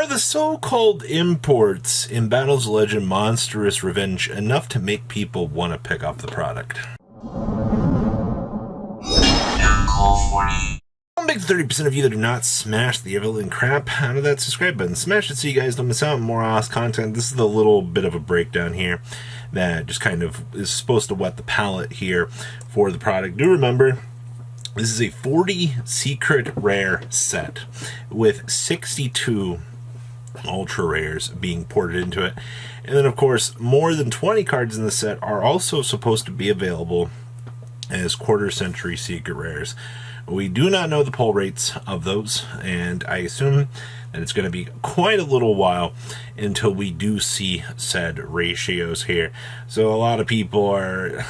Are the so-called imports in Battles of Legend Monstrous Revenge enough to make people want to pick up the product? I'll make the 30% of you that do not smash the ever-living crap out of that subscribe button. Smash it so you guys don't miss out on more awesome content. This is a little bit of a breakdown here that just kind of is supposed to wet the palate here for the product. Do remember, this is a 40 secret rare set with 62 ultra rares being ported into it. And then, of course, more than 20 cards in the set are also supposed to be available as quarter-century secret rares. We do not know the pull rates of those, and I assume that it's going to be quite a little while until we do see said ratios here. So a lot of people are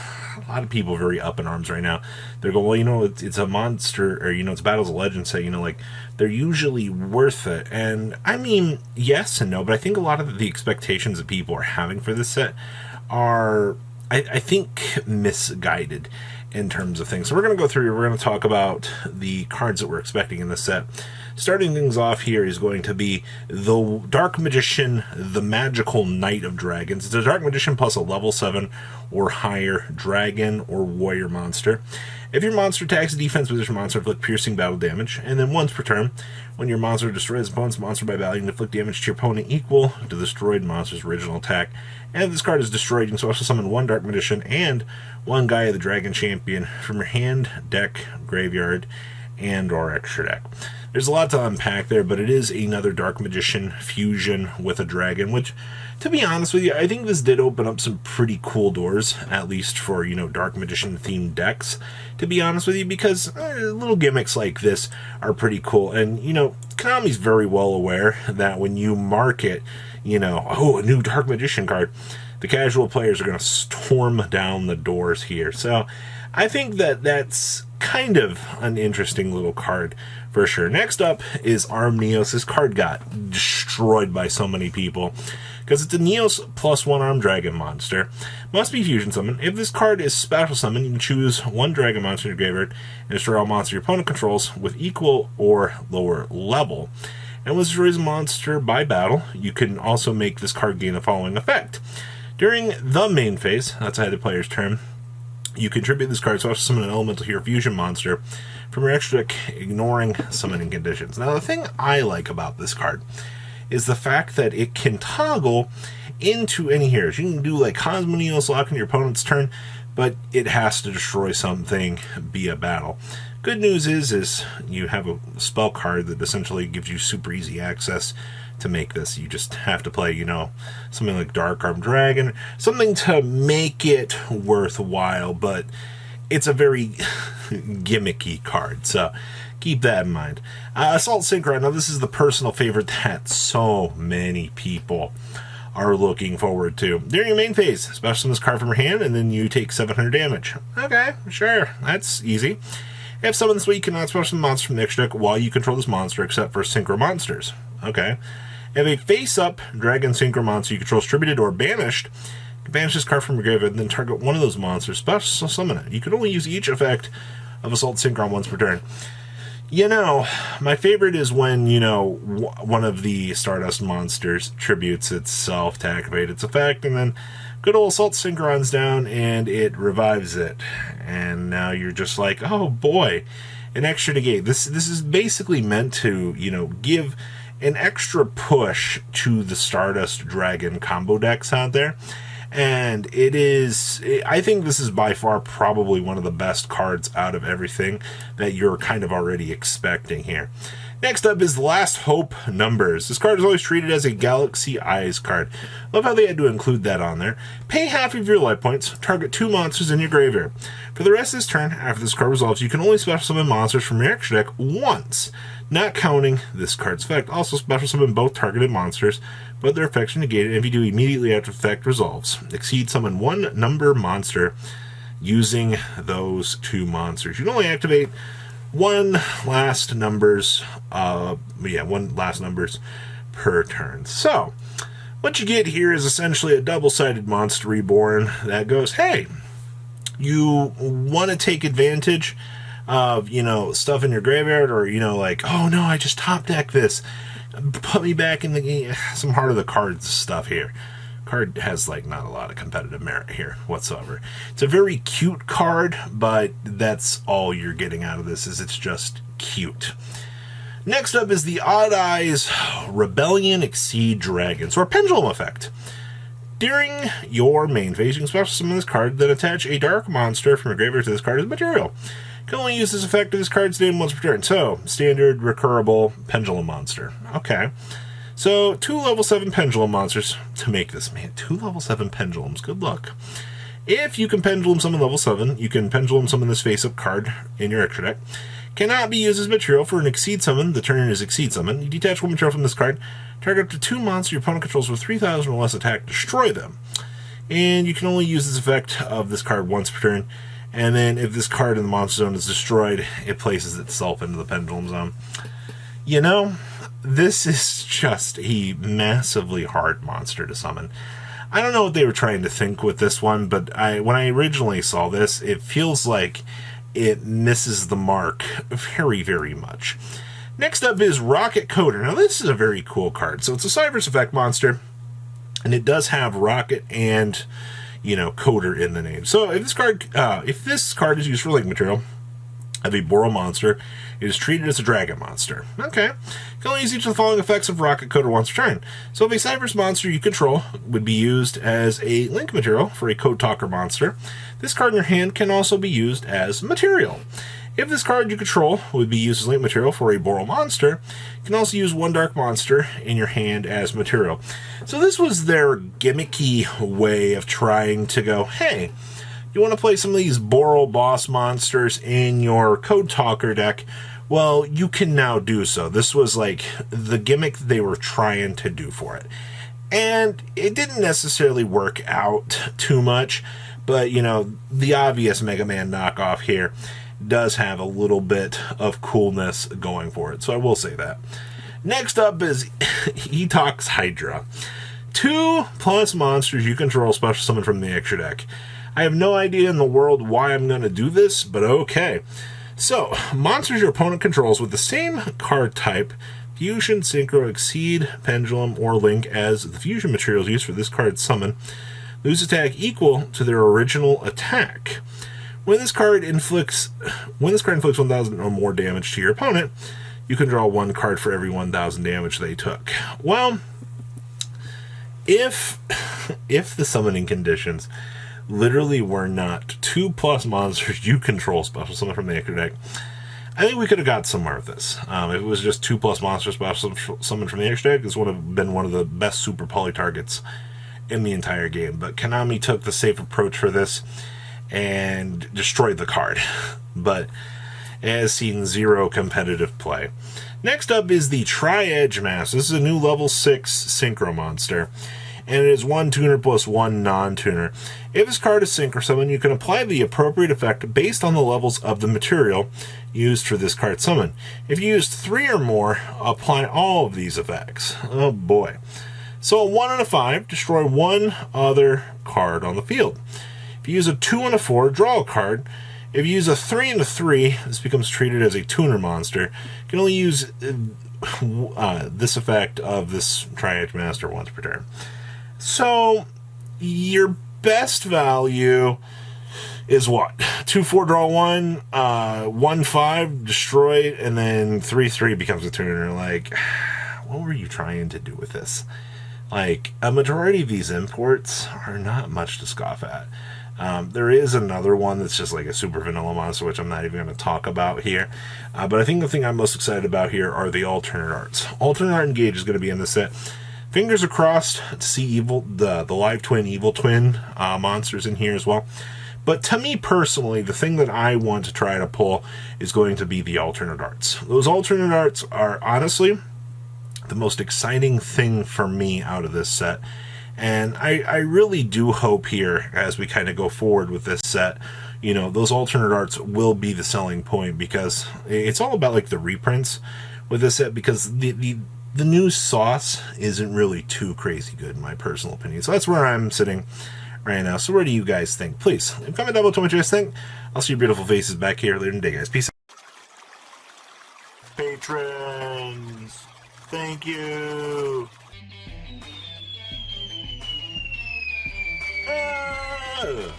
very up in arms right now. They're going, well, you know, it's a monster, or, you know, it's Battles of Legends, so, you know, like, they're usually worth it. And I mean, yes and no, but I think a lot of the expectations that people are having for this set are, I think, misguided in terms of things. So we're going to go through, we're going to talk about the cards that we're expecting in this set. Starting things off here is going to be the Dark Magician, the Magical Knight of Dragons. It's a Dark Magician plus a level 7 or higher dragon or warrior monster. If your monster attacks a defense position monster, inflict piercing battle damage, and then once per turn, when your monster destroys opponent's monster by battle, you can inflict damage to your opponent equal to the destroyed monster's original attack. And if this card is destroyed, you can special summon one Dark Magician and one Gaia the Dragon Champion from your hand, deck, graveyard, and or extra deck. There's a lot to unpack there, but it is another Dark Magician fusion with a dragon, which, to be honest with you, I think this did open up some pretty cool doors, at least for, you know, Dark Magician themed decks, to be honest with you, because little gimmicks like this are pretty cool. And, you know, Konami's very well aware that when you market, you know, oh, a new Dark Magician card, the casual players are going to storm down the doors here. So I think that that's kind of an interesting little card for sure. Next up is Arm Neos. This card got destroyed by so many people because it's a Neos plus one armed dragon monster. Must be fusion summon. If this card is special summon, you can choose one dragon monster in your graveyard and destroy all monsters your opponent controls with equal or lower level. And when it destroys a monster by battle, you can also make this card gain the following effect. During the main phase, outside the player's turn, you contribute this card to also summon an elemental hero fusion monster from your extra deck, ignoring summoning conditions. Now, the thing I like about this card is the fact that it can toggle into any heroes. You can do like Cosmo Neos lock in your opponent's turn, but it has to destroy something via battle. Good news is you have a spell card that essentially gives you super easy access to make this. You just have to play, you know, something like Dark Armed Dragon, something to make it worthwhile, but it's a very gimmicky card, so keep that in mind. Assault Synchron, now this is the personal favorite that so many people are looking forward to. During your main phase, special summon this card from your hand, and then you take 700 damage. Okay, sure, that's easy. If summoned this way, you cannot special summon monster from the extra deck while you control this monster, except for Synchro monsters. Okay. If a face-up Dragon Synchro monster you control is distributed or banished, you can banish this card from your graveyard and then target one of those monsters, special summon it. You can only use each effect of Assault Synchron once per turn. You know, my favorite is when, you know, one of the Stardust monsters tributes itself to activate its effect, and then good old Assault Synchron's down and it revives it. And now you're just like, oh boy, an extra negate. This is basically meant to, you know, give an extra push to the Stardust Dragon combo decks out there. And it is, I think this is by far probably one of the best cards out of everything that you're kind of already expecting here. Next up is Last Hope Numbers. This card is always treated as a Galaxy Eyes card. Love how they had to include that on there. Pay half of your life points, target 2 monsters in your graveyard. For the rest of this turn, after this card resolves, you can only special summon monsters from your extra deck once, not counting this card's effect. Also special summon both targeted monsters, but their effects are negated if you do immediately after the effect resolves. Exceed summon one number monster using those 2 monsters. You can only activate one last numbers per turn. So what you get here is essentially a double-sided Monster Reborn that goes, hey, you want to take advantage of, you know, stuff in your graveyard, or, you know, like, oh no, I just top deck this. put me back in the game. Some heart of the cards stuff here. Card has like not a lot of competitive merit here whatsoever. It's a very cute card, but that's all you're getting out of this, is it's just cute. Next up is the Odd Eyes Rebellion Exceed Dragons, or Pendulum Effect. During your main phase, you can special summon this card, then attach a dark monster from your graveyard to this card as material. You can only use this effect if this card's named once per turn. So, standard, recurable, pendulum monster. Okay. So, 2 level 7 pendulum monsters to make this. Man, 2 level 7 pendulums. Good luck. If you can pendulum summon level 7, you can pendulum summon this face-up card in your extra deck. Cannot be used as material for an Exceed Summon. The turn is Exceed Summon. You detach 1 material from this card. Target up to 2 monsters your opponent controls with 3,000 or less attack. Destroy them. And you can only use this effect of this card once per turn. And then if this card in the monster zone is destroyed, it places itself into the pendulum zone. You know, this is just a massively hard monster to summon. I don't know what they were trying to think with this one, but when I originally saw this, it feels like it misses the mark very, very much. Next up is Rocket Coder. Now, this is a very cool card. So it's a Cyberse Effect monster, and it does have Rocket and, Coder in the name. So if this card is used for link material of a Boral monster, it is treated as a dragon monster. Okay. You can only use each of the following effects of Rocket Coder once per turn. So if a Cyberse monster you control would be used as a link material for a Code Talker monster, this card in your hand can also be used as material. If this card you control would be used as link material for a Boral monster, you can also use 1 dark monster in your hand as material. So this was their gimmicky way of trying to go, hey, you want to play some of these Boral boss monsters in your Code Talker deck? Well, you can now do so. This was like the gimmick they were trying to do for it. And it didn't necessarily work out too much, but, the obvious Mega Man knockoff here does have a little bit of coolness going for it, so I will say that. Next up is Etox Hydra. 2+ monsters you control special summon from the extra deck. I have no idea in the world why I'm going to do this, but okay. So, monsters your opponent controls with the same card type, Fusion, Synchro, Exceed, Pendulum, or Link as the fusion materials used for this card's summon, lose attack equal to their original attack. When this card inflicts 1,000 or more damage to your opponent, you can draw 1 card for every 1,000 damage they took. Well, if the summoning conditions literally were not 2+ monsters you control special summon from the extra deck, I think we could have got somewhere with this. If it was just 2+ monsters special summon from the extra deck, this would have been one of the best super poly targets in the entire game. But Konami took the safe approach for this and destroyed the card, but it has seen 0 competitive play. Next up is the Tri-Edge Mask. This is a new level 6 Synchro monster, and it is 1 tuner plus 1 non-tuner. If this card is Synchro summon, you can apply the appropriate effect based on the levels of the material used for this card summon. If you used 3 or more, apply all of these effects. Oh boy. So a 1 and a 5, destroy 1 other card on the field. If you use a 2 and a 4, draw a card. If you use a 3 and a 3, this becomes treated as a tuner monster. You can only use this effect of this Tri-Edge Master once per turn. So, your best value is what? 2-4, draw 1, 1-5, destroy, and then 3-3 becomes a tuner. Like, what were you trying to do with this? Like, a majority of these imports are not much to scoff at. There is another one that's just like a super vanilla monster, which I'm not even going to talk about here. But I think the thing I'm most excited about here are the alternate arts. Alternate art engage is going to be in this set. Fingers are crossed to see the live twin, evil twin monsters in here as well. But to me personally, the thing that I want to try to pull is going to be the alternate arts. Those alternate arts are honestly the most exciting thing for me out of this set. And I really do hope here, as we kind of go forward with this set, those alternate arts will be the selling point, because it's all about like the reprints with this set, because the new sauce isn't really too crazy good in my personal opinion. So that's where I'm sitting right now. So what do you guys think? Please comment down below what you guys think. I'll see your beautiful faces back here later in the day, guys. Peace out. Patrons. Thank you! Ah!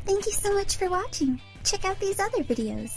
Thank you so much for watching. Check out these other videos.